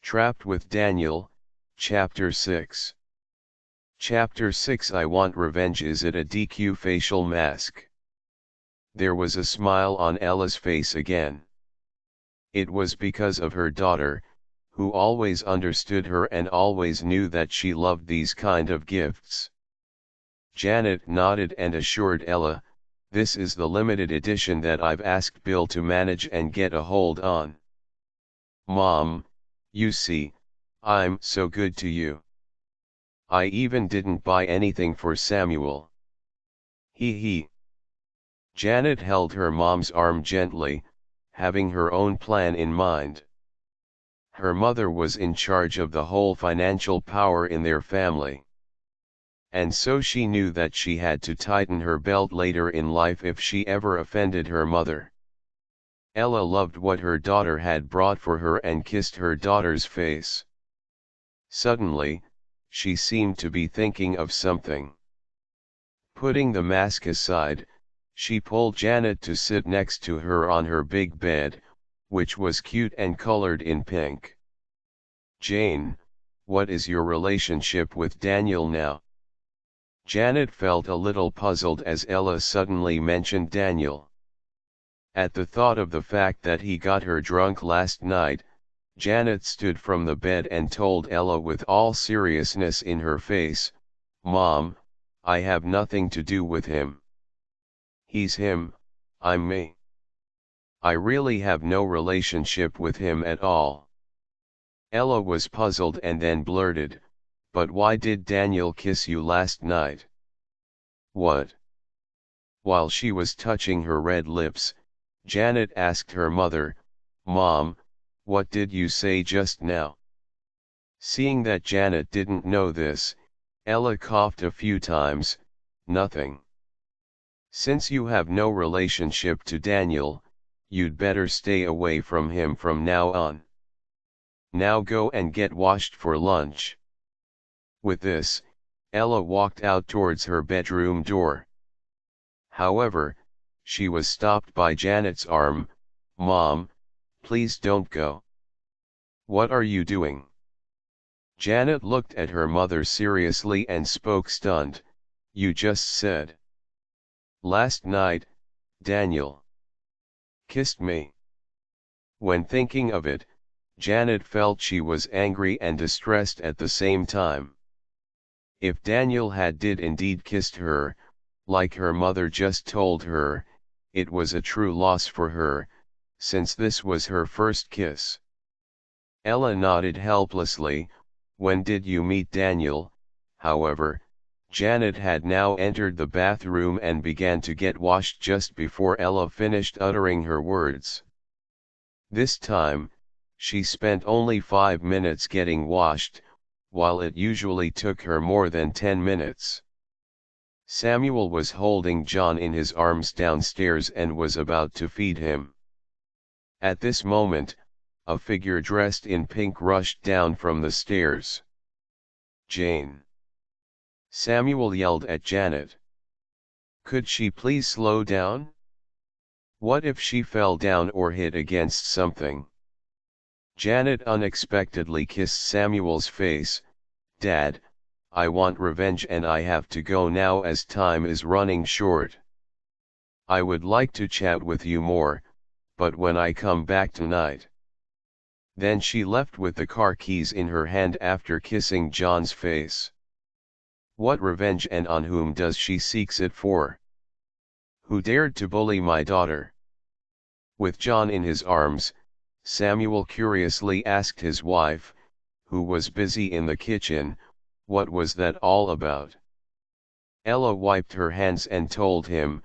Trapped with Daniel, Chapter 6. Chapter 6 I Want Revenge. Is it a DQ facial mask? There was a smile on Ella's face again. It was because of her daughter, who always understood her and always knew that she loved these kind of gifts. Janet nodded and assured Ella, "This is the limited edition that I've asked Bill to manage and get a hold on. Mom, you see, I'm so good to you. I even didn't buy anything for Samuel." He. Janet held her mom's arm gently, having her own plan in mind. Her mother was in charge of the whole financial power in their family. And so she knew that she had to tighten her belt later in life if she ever offended her mother. Ella loved what her daughter had brought for her and kissed her daughter's face. Suddenly, she seemed to be thinking of something. Putting the mask aside, she pulled Janet to sit next to her on her big bed, which was cute and colored in pink. "Jane, what is your relationship with Daniel now?" Janet felt a little puzzled as Ella suddenly mentioned Daniel. At the thought of the fact that he got her drunk last night, Janet stood from the bed and told Ella with all seriousness in her face, "Mom, I have nothing to do with him. He's him, I'm me. I really have no relationship with him at all." Ella was puzzled and then blurted, "But why did Daniel kiss you last night?" "What?" While she was touching her red lips, Janet asked her mother, "Mom, what did you say just now?" Seeing that Janet didn't know this, Ella coughed a few times. "Nothing. Since you have no relationship to Daniel, you'd better stay away from him from now on. Now go and get washed for lunch." With this, Ella walked out towards her bedroom door. However, she was stopped by Janet's arm. "Mom, please don't go." "What are you doing?" Janet looked at her mother seriously and spoke stunned. "You just said last night, Daniel kissed me." When thinking of it, Janet felt she was angry and distressed at the same time. If Daniel did indeed kissed her, like her mother just told her, it was a true loss for her, since this was her first kiss. Ella nodded helplessly. When did you meet Daniel? However, Janet had now entered the bathroom and began to get washed just before Ella finished uttering her words. This time, she spent only 5 minutes getting washed, while it usually took her more than 10 minutes. Samuel was holding John in his arms downstairs and was about to feed him. At this moment, a figure dressed in pink rushed down from the stairs. "Jane!" Samuel yelled at Janet. Could she please slow down? What if she fell down or hit against something? Janet unexpectedly kissed Samuel's face. "Dad, I want revenge and I have to go now as time is running short. I would like to chat with you more, but when I come back tonight." Then she left with the car keys in her hand after kissing John's face. What revenge, and on whom does she seek it for? Who dared to bully my daughter? With John in his arms, Samuel curiously asked his wife, who was busy in the kitchen, what was that all about? Ella wiped her hands and told him,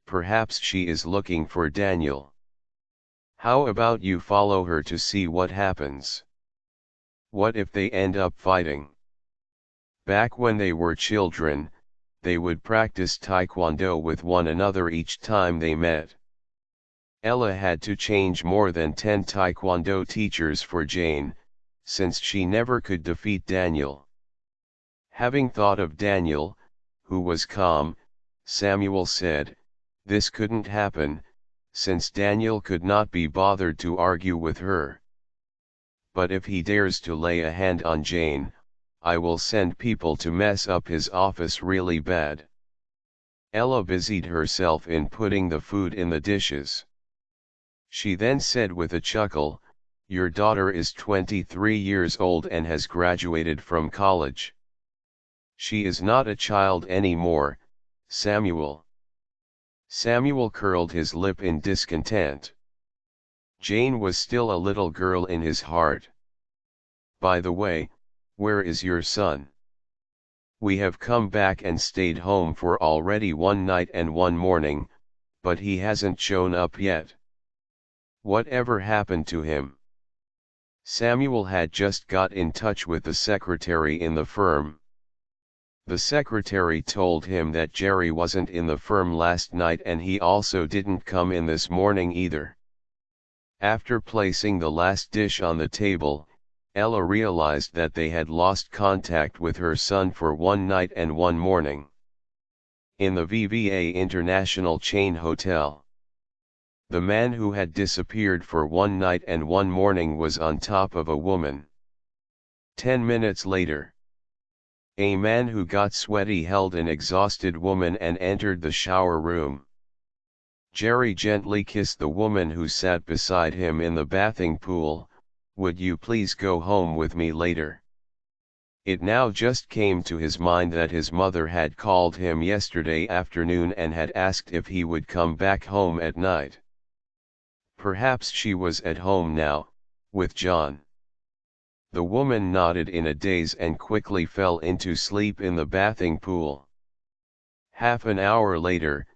"Perhaps she is looking for Daniel. How about you follow her to see what happens? What if they end up fighting?" Back when they were children, they would practice taekwondo with one another each time they met. Ella had to change more than 10 taekwondo teachers for Jane, since she never could defeat Daniel. Having thought of Daniel, who was calm, Samuel said, "This couldn't happen, since Daniel could not be bothered to argue with her." but if he dares to lay a hand on Jane, I will send people to mess up his office really bad. Ella busied herself in putting the food in the dishes. She then said with a chuckle, "Your daughter is 23 years old and has graduated from college. She is not a child anymore, Samuel." Samuel curled his lip in discontent. Jane was still a little girl in his heart. "By the way, where is your son? We have come back and stayed home for already one night and one morning, but he hasn't shown up yet. Whatever happened to him?" Samuel had just got in touch with the secretary in the firm. The secretary told him that Jerry wasn't in the firm last night and he also didn't come in this morning either. After placing the last dish on the table, Ella realized that they had lost contact with her son for one night and one morning. In the VVA International chain hotel, the man who had disappeared for one night and one morning was on top of a woman. 10 minutes later, a man who got sweaty held an exhausted woman and entered the shower room. Jerry gently kissed the woman who sat beside him in the bathing pool. "Would you please go home with me later?" It now just came to his mind that his mother had called him yesterday afternoon and had asked if he would come back home at night. Perhaps she was at home now, with John. The woman nodded in a daze and quickly fell into sleep in the bathing pool. Half an hour later,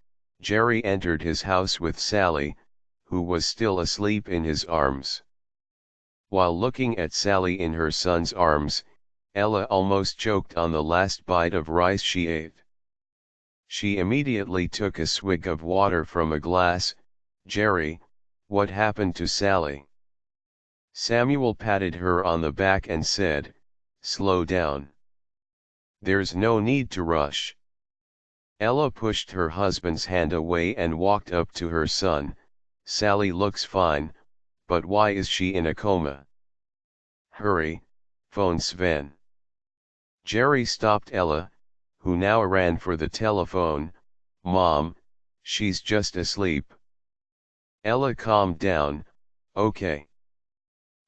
Jerry entered his house with Sally, who was still asleep in his arms. While looking at Sally in her son's arms, Ella almost choked on the last bite of rice she ate. She immediately took a swig of water from a glass. "Jerry, what happened to Sally?" Samuel patted her on the back and said, "Slow down. There's no need to rush." Ella pushed her husband's hand away and walked up to her son. "Sally looks fine, but why is she in a coma? Hurry, phone Sven." Jerry stopped Ella, who now ran for the telephone. "Mom, she's just asleep." Ella calmed down. "Okay."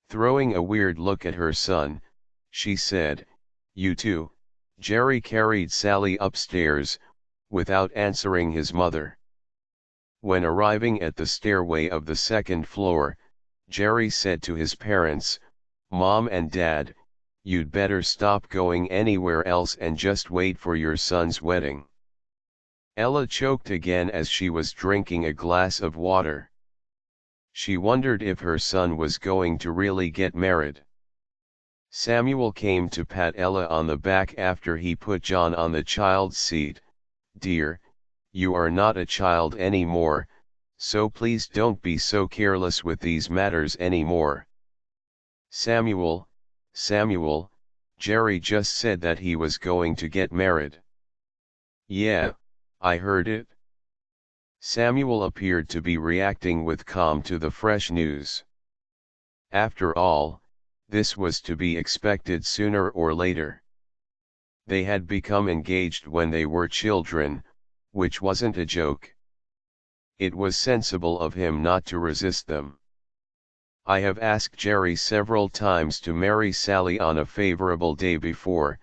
Throwing a weird look at her son, she said, "You too." Jerry carried Sally upstairs, without answering his mother. When arriving at the stairway of the second floor, Jerry said to his parents, "Mom and Dad, you'd better stop going anywhere else and just wait for your son's wedding." Ella choked again as she was drinking a glass of water. She wondered if her son was going to really get married. Samuel came to pat Ella on the back after he put John on the child's seat. "Dear, you are not a child anymore, so please don't be so careless with these matters anymore." Samuel, Jerry just said that he was going to get married." "Yeah, I heard it." Samuel appeared to be reacting with calm to the fresh news. After all, this was to be expected sooner or later. They had become engaged when they were children, which wasn't a joke. It was sensible of him not to resist them. "I have asked Jerry several times to marry Sally on a favorable day before,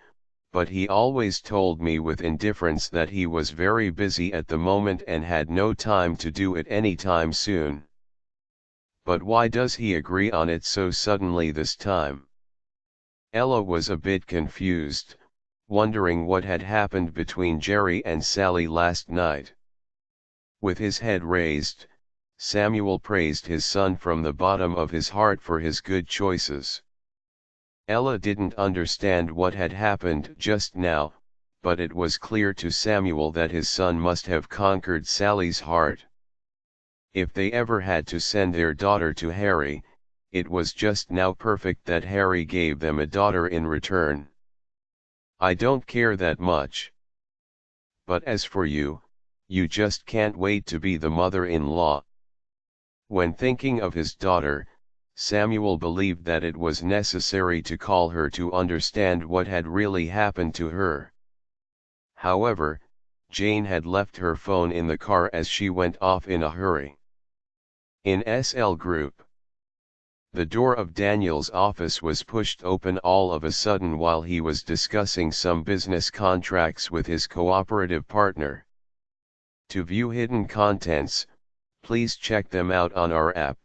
but he always told me with indifference that he was very busy at the moment and had no time to do it anytime soon. But why does he agree on it so suddenly this time?" Ella was a bit confused, wondering what had happened between Jerry and Sally last night. With his head raised, Samuel praised his son from the bottom of his heart for his good choices. Ella didn't understand what had happened just now, but it was clear to Samuel that his son must have conquered Sally's heart. If they ever had to send their daughter to Harry, it was just now perfect that Harry gave them a daughter in return. "I don't care that much. But as for you, you just can't wait to be the mother-in-law." When thinking of his daughter, Samuel believed that it was necessary to call her to understand what had really happened to her. However, Jane had left her phone in the car as she went off in a hurry. In SL Group. The door of Daniel's office was pushed open all of a sudden while he was discussing some business contracts with his cooperative partner. To view hidden contents, please check them out on our app.